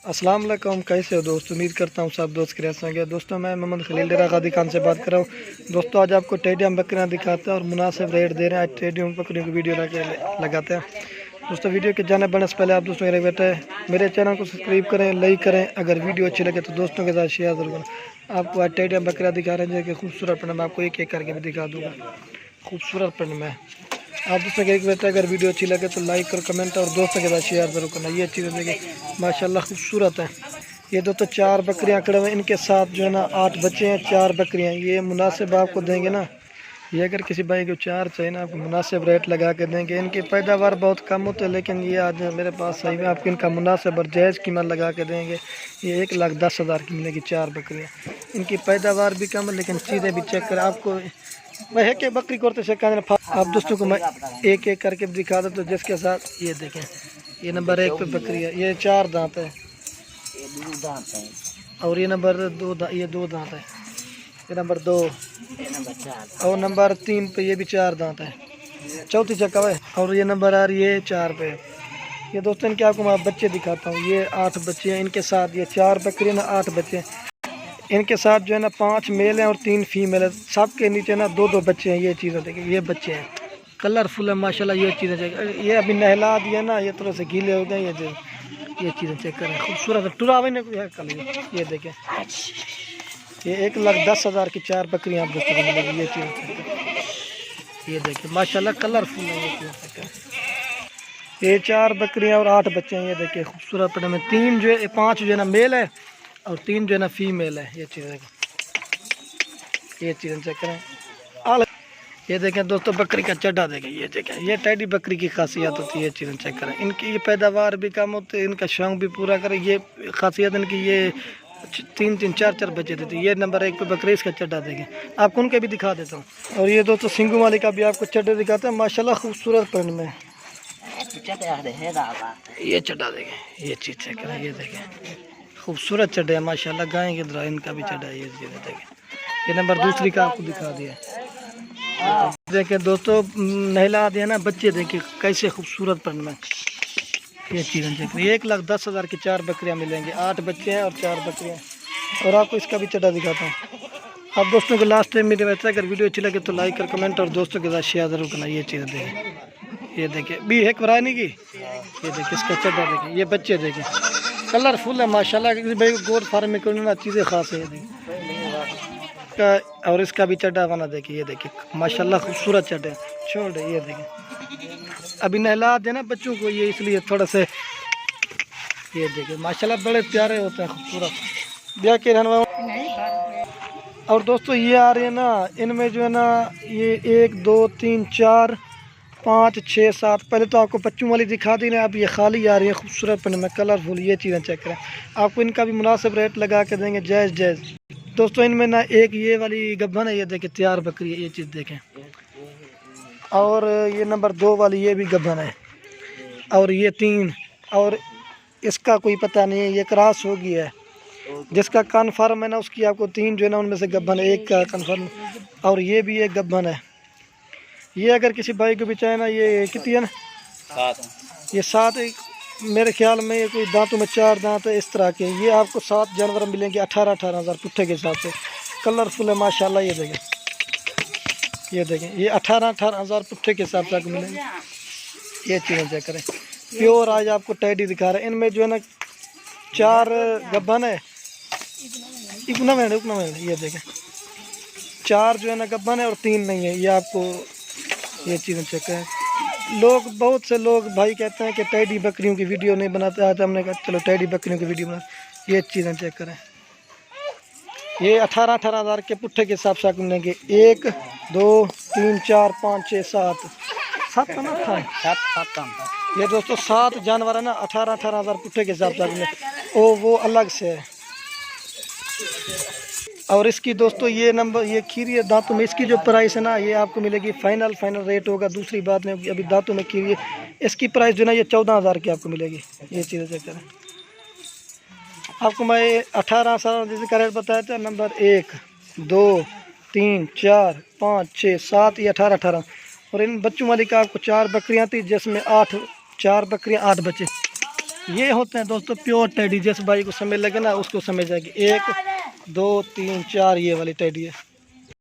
अस्सलाम वालेकुम, कैसे हो दोस्त। उम्मीद करता हूँ सब दोस्त खैरियत होंगे। दोस्तों मैं मोहम्मद खलील डेरा गादी खान से बात कर रहा हूँ। दोस्तों आज आपको टेडियम बकरियाँ दिखाते हैं और मुनासिब रेट दे रहे हैं। आज टेडियम बकरियों की वीडियो लगाते हैं। दोस्तों वीडियो के जाने बढ़ने से पहले आप दोस्तों मेरे बेटे मेरे चैनल को सब्सक्राइब करें, लाइक करें। अगर वीडियो अच्छी लगे तो दोस्तों के साथ शेयर जरूर करें। आपको आज टेडियम बकरियाँ दिखा रहे हैं जो कि खूबसूरत प्रिंट में, आपको एक एक करके भी दिखा दूँगा। खूबसूरत प्रिंट में आप दोस्तों के एक बेटा अगर वीडियो अच्छी लगे तो लाइक और कमेंट और दोस्तों के साथ शेयर जरूर करना। ये अच्छी देखिए माशाल्लाह खूबसूरत है। ये दोस्तों 4 बकरियां खड़े हुए, इनके साथ जो है ना 8 बच्चे हैं। 4 बकरियां ये मुनासिब आपको देंगे ना। ये अगर किसी भाई को 4 चाहिए ना, आपको मुनासिब रेट लगा के देंगे। इनकी पैदावार बहुत कम होती है, लेकिन ये आज मेरे पास सही में आपको इनका मुनासिब और जायज़ कीमत लगा के देंगे। ये 1,10,000 की मिलेगी 4 बकरियाँ। इनकी पैदावार भी कम है, लेकिन चीज़ें भी चेक कर आपको मैं है कि बकरी करते से आप दोस्तों को मैं एक एक करके दिखा देता हूँ। जिसके साथ ये देखें, ये नंबर 1 पे बकरी है, ये 4 दांत है। ये 2 दांत है और ये नंबर 2 ये 2 दांत है। ये नंबर 2 ये नंबर 4 और नंबर 3 पे ये भी 4 दांत है, चौथी चक्का है। और ये नंबर आ रही है 4 पे। ये दोस्तों इनके आपको मैं बच्चे दिखाता हूँ। ये 8 बच्चे हैं इनके साथ। ये 4 बकरी ना 8 बच्चे हैं इनके साथ जो है ना। 5 मेल हैं और 3 फीमेल है। सब के नीचे ना 2-2 बच्चे हैं। ये चीज़ें देखिए, ये बच्चे हैं कलरफुल है माशाल्लाह। ये चीज़ें चेक, ये अभी नहला दिया ना, ये थोड़े से गीले हो गए। ये चीज़ें चेक करें, खूबसूरत है। टुरावे ने कल ये देखें, ये 1,10,000 की 4 बकरियाँ आप दोस्तों को मिलेगी। ये चीज़ें चेक करें, ये देखिए माशाल्लाह कलरफुल है। ये चीज़ें चेक करें, ये 4 बकरियाँ और 8 बच्चे हैं। ये देखिए खूबसूरत पड़े में 3 जो है 5 जो है ना मेल है और 3 जो है ना फीमेल है। ये चीज़ें चेक करें। ये देखें दोस्तों बकरी का चड्ढा देखें। ये देखें, ये टेडी बकरी की खासियत होती है। ये चीज़ें चेक करें। इनकी ये पैदावार भी कम होती है, इनका शौक भी पूरा करें। ये खासियत इनकी ये 3-3 4-4 बच्चे देते हैं। ये नंबर 1 पे बकरी, इसका चड्ढा देखें। आपको उनके भी दिखा देता हूँ। और ये दोस्तों सिंगू वाली का भी आपको चड्ढे दिखाते हैं माशाल्लाह खूबसूरत प्रिंट में। ये चड्ढा देखें, ये चीज़ चेक करें। ये देखें खूबसूरत चड्ढे हैं माशाल्लाह। गाय के द्वारा इनका भी चड्ढा है। ये चीज़ें देखें, ये नंबर दूसरी का आपको दिखा दिया। देखें दोस्तों नहला दिया ना बच्चे, देखिए कैसे खूबसूरत प्रिंट में। ये चीज़ें देख 1,10,000 की 4 बकरियां मिलेंगी। 8 बच्चे हैं और 4 बकरियां। और आपको इसका भी चड्ढा दिखाता हूँ। आप दोस्तों को लास्ट टाइम मेरे वैसे अगर वीडियो अच्छी लगे तो लाइक और कमेंट और दोस्तों के साथ शेयर जरूर करना। ये चीज़ें देखें, ये देखिए भी है कराने की। ये देखिए इसका चड्ढा देखें, ये बच्चे देखें कलरफुल है माशाल्लाह। भाई गोर फार्म में करना चीज़ें खास है। ये देखिए का, और इसका भी चड्ढा बना देखिए। ये देखिए माशाल्लाह खूबसूरत चड्ढे छोड़ ये देखिए। अभी नहला देना बच्चों को ये, इसलिए थोड़ा से ये देखिए माशाल्लाह बड़े प्यारे होते हैं, खूबसूरत ब्याह के रहने। और दोस्तों ये आ रही है ना, इनमें जो है ना ये 1 2 3 4 5 6 7। पहले तो आपको बच्चों वाली दिखा दी ना, अब ये खाली आ रही है खूबसूरत में कलरफुल। ये चीज़ें चेक करें, आपको इनका भी मुनासिब रेट लगा के देंगे जायज़ जायज़। दोस्तों इनमें ना एक ये वाली गब्बन है, ये देखें तैयार बकरी है। ये चीज़ देखें। और ये नंबर 2 वाली ये भी गब्बन है। और ये 3 और इसका कोई पता नहीं है, ये क्रॉस हो गई है। जिसका कन्फर्म है ना उसकी आपको 3 जो है ना उनमें से गब्बन है, एक का कन्फर्म। और ये भी एक गब्बन है। ये अगर किसी भाई को भी चाहे ना, ये कितनी है ना 7, ये 7 मेरे ख्याल में ये कोई दांतों में 4 दांत है इस तरह के। ये आपको 7 जानवर मिलेंगे 18,000 पुट्ठे के हिसाब से। कलरफुल है माशाल्लाह। ये देखें, ये देखें ये 18,000 पुट्ठे के हिसाब से आपको मिलेंगे। ये चीज़ें चेक करें, प्योर आज आपको टैडी दिखा रहे हैं। इनमें जो है ना 4 गब्बन है। इतना मिनट ये देखें 4 जो है ना गब्बन है और 3 नहीं है। ये आपको ये चीज़ें चेक करें। लोग बहुत से लोग भाई कहते हैं कि टैडी बकरियों की वीडियो नहीं बनाते। आज हमने कहा चलो टैडी बकरियों की वीडियो बना। ये चीज़ें चेक करें, ये 18,000 के पुट्ठे के हिसाब से आपको मिलेंगे। 1 2 3 4 5 6 7 का ना था 7 ये दोस्तों 7 जानवर है ना 18,000 पुट्ठे के हिसाब से आपको मिले। वो अलग से है। और इसकी दोस्तों ये नंबर ये खीरी है दांतों में, इसकी जो प्राइस है ना ये आपको मिलेगी फाइनल रेट होगा। दूसरी बात नहीं, अभी दांतों में खीरी है, इसकी प्राइस जो ना ये 14,000 की आपको मिलेगी। ये चीज़ें चेक करें। आपको मैं 18 साल जैसे का रेट बताया था। नंबर 1 2 3 4 5 6 7 ये 18। और इन बच्चों वाली का आपको 4 बकरियाँ थी, जिसमें 4 बकरियाँ 8 बच्चे। ये होते हैं दोस्तों प्योर टेडी, जिस भाई को समझ लगे ना उसको समझ जाएगी। 1 2 3 4 ये वाली टेडी है।